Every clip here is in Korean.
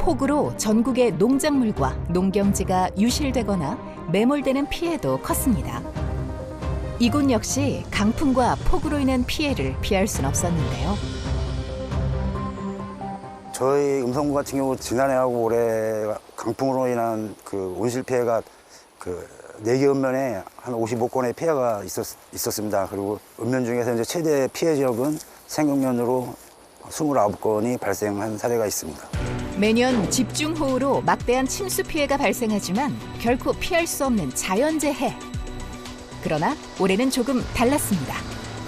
폭우로 전국의 농작물과 농경지가 유실되거나 매몰되는 피해도 컸습니다. 이곳 역시 강풍과 폭우로 인한 피해를 피할 순 없었는데요. 저희 음성군 같은 경우 지난해하고 올해 강풍으로 인한 그 온실 피해가 그 4개 읍면에 한 55건의 피해가 있었습니다. 그리고 읍면 중에서 이제 최대 피해 지역은 생육면으로 29건이 발생한 사례가 있습니다. 매년 집중호우로 막대한 침수 피해가 발생하지만 결코 피할 수 없는 자연재해. 그러나 올해는 조금 달랐습니다.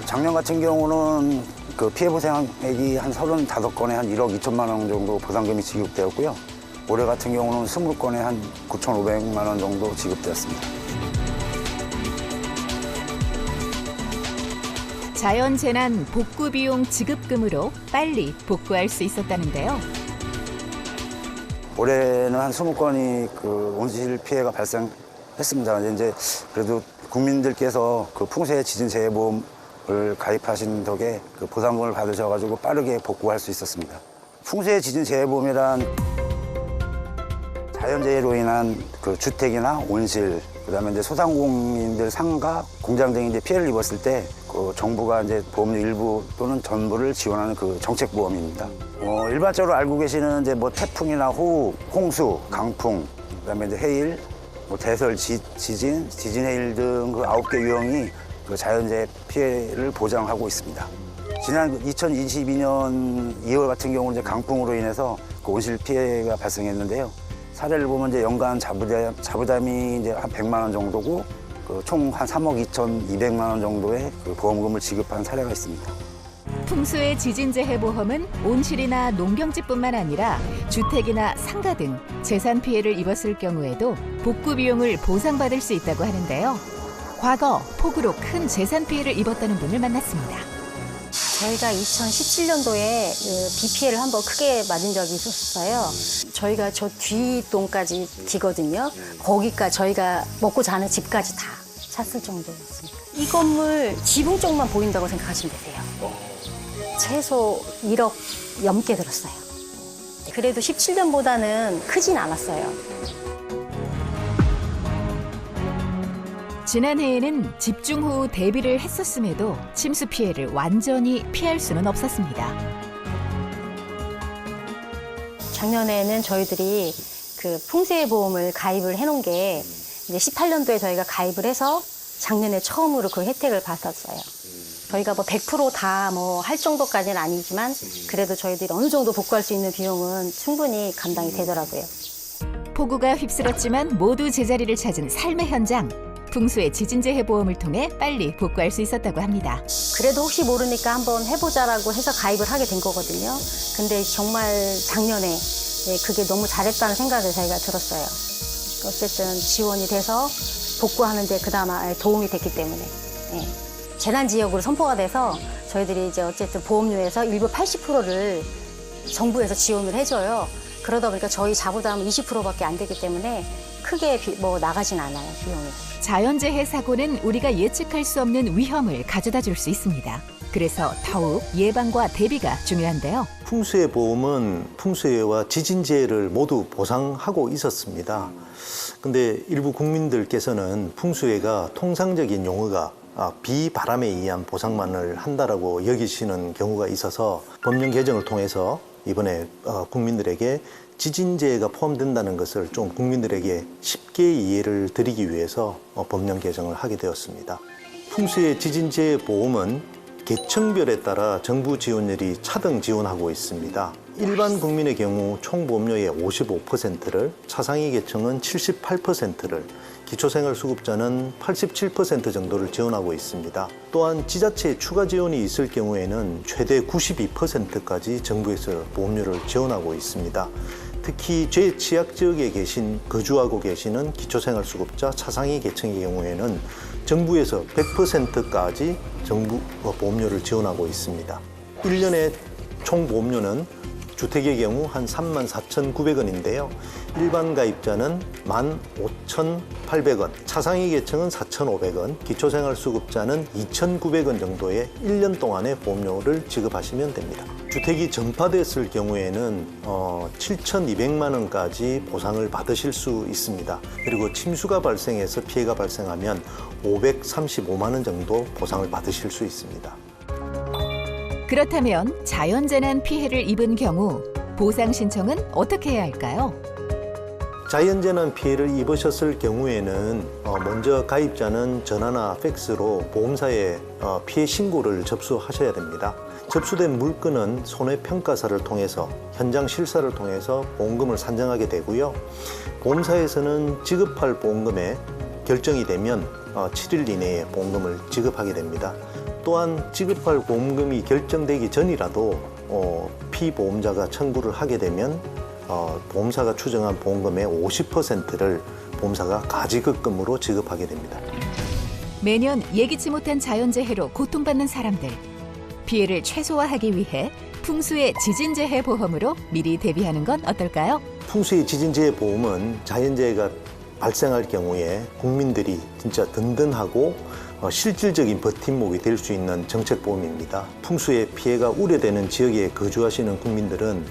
작년 같은 경우는 그 피해 보상액이 한 35건에 한 1억 2천만 원 정도 보상금이 지급되었고요. 올해 같은 경우는 20건에 한 9,500만 원 정도 지급되었습니다. 자연재난 복구비용 지급금으로 빨리 복구할 수 있었다는데요. 올해는 한 20건이 그 온실 피해가 발생했습니다. 이제 그래도 국민들께서 그 풍수해 지진 재해보험을 가입하신 덕에 그 보상금을 받으셔가지고 빠르게 복구할 수 있었습니다. 풍수해 지진 재해보험이란 자연재해로 인한 그 주택이나 온실, 그다음에 이제 소상공인들 상가, 공장 등이 이제 피해를 입었을 때 그 정부가 이제 보험료 일부 또는 전부를 지원하는 그 정책 보험입니다. 일반적으로 알고 계시는 이제 뭐 태풍이나 호우, 홍수, 강풍, 그다음에 이제 해일, 뭐 대설, 지진, 지진해일 등 그 9개 유형이 그 자연재해 피해를 보장하고 있습니다. 지난 2022년 2월 같은 경우는 이제 강풍으로 인해서 그 온실 피해가 발생했는데요. 사례를 보면 이제 연간 자부담이 이제 한 100만 원 정도고 그 총 한 3억 2,200만 원 정도의 그 보험금을 지급한 사례가 있습니다. 풍수의 지진재해보험은 온실이나 농경지뿐만 아니라 주택이나 상가 등 재산 피해를 입었을 경우에도 복구 비용을 보상받을 수 있다고 하는데요. 과거 폭우로 큰 재산 피해를 입었다는 분을 만났습니다. 저희가 2017년도에 비 피해를 한번 크게 맞은 적이 있었어요. 저희가 저 뒷동까지 뒤거든요. 거기까지 저희가 먹고 자는 집까지 다 찼을 정도였습니다. 이 건물 지붕 쪽만 보인다고 생각하시면 되세요. 최소 1억 넘게 들었어요. 그래도 17년보다는 크진 않았어요. 지난해에는 집중호우 대비를 했었음에도 침수 피해를 완전히 피할 수는 없었습니다. 작년에는 저희들이 그 풍수해 보험을 가입을 해놓은 게 이제 18년도에 저희가 가입을 해서 작년에 처음으로 그 혜택을 받았어요. 저희가 뭐 100% 다 뭐 할 정도까지는 아니지만 그래도 저희들이 어느 정도 복구할 수 있는 비용은 충분히 감당이 되더라고요. 폭우가 휩쓸었지만 모두 제자리를 찾은 삶의 현장. 풍수의 지진재해보험을 통해 빨리 복구할 수 있었다고 합니다. 그래도 혹시 모르니까 한번 해보자라고 해서 가입을 하게 된 거거든요. 근데 정말 작년에 그게 너무 잘했다는 생각을 저희가 들었어요. 어쨌든 지원이 돼서 복구하는데 그나마 도움이 됐기 때문에. 재난지역으로 선포가 돼서 저희들이 이제 어쨌든 보험료에서 일부 80%를 정부에서 지원을 해줘요. 그러다 보니까 저희 자부담은 20%밖에 안 되기 때문에 크게 뭐 나가진 않아요, 비용이. 자연재해 사고는 우리가 예측할 수 없는 위험을 가져다 줄 수 있습니다. 그래서 더욱 예방과 대비가 중요한데요. 풍수해 보험은 풍수해와 지진재해를 모두 보상하고 있었습니다. 근데 일부 국민들께서는 풍수해가 통상적인 용어가 비, 바람에 의한 보상만을 한다라고 여기시는 경우가 있어서 법령 개정을 통해서 이번에 국민들에게 지진재해가 포함된다는 것을 좀 국민들에게 쉽게 이해를 드리기 위해서 법령 개정을 하게 되었습니다. 풍수해 지진재해 보험은 계층별에 따라 정부 지원율이 차등 지원하고 있습니다. 일반 국민의 경우 총 보험료의 55%를, 차상위 계층은 78%를, 기초생활수급자는 87% 정도를 지원하고 있습니다. 또한 지자체에 추가 지원이 있을 경우에는 최대 92%까지 정부에서 보험료를 지원하고 있습니다. 특히 최취약 지역에 거주하고 계시는 기초생활수급자 차상위 계층의 경우에는 정부에서 100%까지 정부 보험료를 지원하고 있습니다. 1년의 총 보험료는 주택의 경우 한 34,900원인데요. 일반 가입자는 15,800원, 차상위 계층은 4,500원, 기초생활수급자는 2,900원 정도의 1년 동안의 보험료를 지급하시면 됩니다. 주택이 전파됐을 경우에는 7,200만 원까지 보상을 받으실 수 있습니다. 그리고 침수가 발생해서 피해가 발생하면 535만 원 정도 보상을 받으실 수 있습니다. 그렇다면 자연재난 피해를 입은 경우 보상 신청은 어떻게 해야 할까요? 자연재난 피해를 입으셨을 경우에는 먼저 가입자는 전화나 팩스로 보험사에 피해 신고를 접수하셔야 됩니다. 접수된 물건은 손해평가사를 통해서 현장 실사를 통해서 보험금을 산정하게 되고요. 보험사에서는 지급할 보험금에 결정이 되면 7일 이내에 보험금을 지급하게 됩니다. 또한 지급할 보험금이 결정되기 전이라도 피보험자가 청구를 하게 되면 보험사가 추정한 보험금의 50%를 보험사가 가지급금으로 지급하게 됩니다. 매년 예기치 못한 자연재해로 고통받는 사람들. 피해를 최소화하기 위해 풍수의 지진재해 보험으로 미리 대비하는 건 어떨까요? 풍수의 지진재해 보험은 자연재해가 발생할 경우에 국민들이 진짜 든든하고 실질적인 버팀목이 될 수 있는 정책보험입니다. 풍수의 피해가 우려되는 지역에 거주하시는 국민들은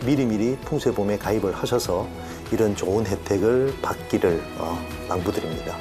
미리미리 풍수보험에 가입을 하셔서 이런 좋은 혜택을 받기를 당부드립니다.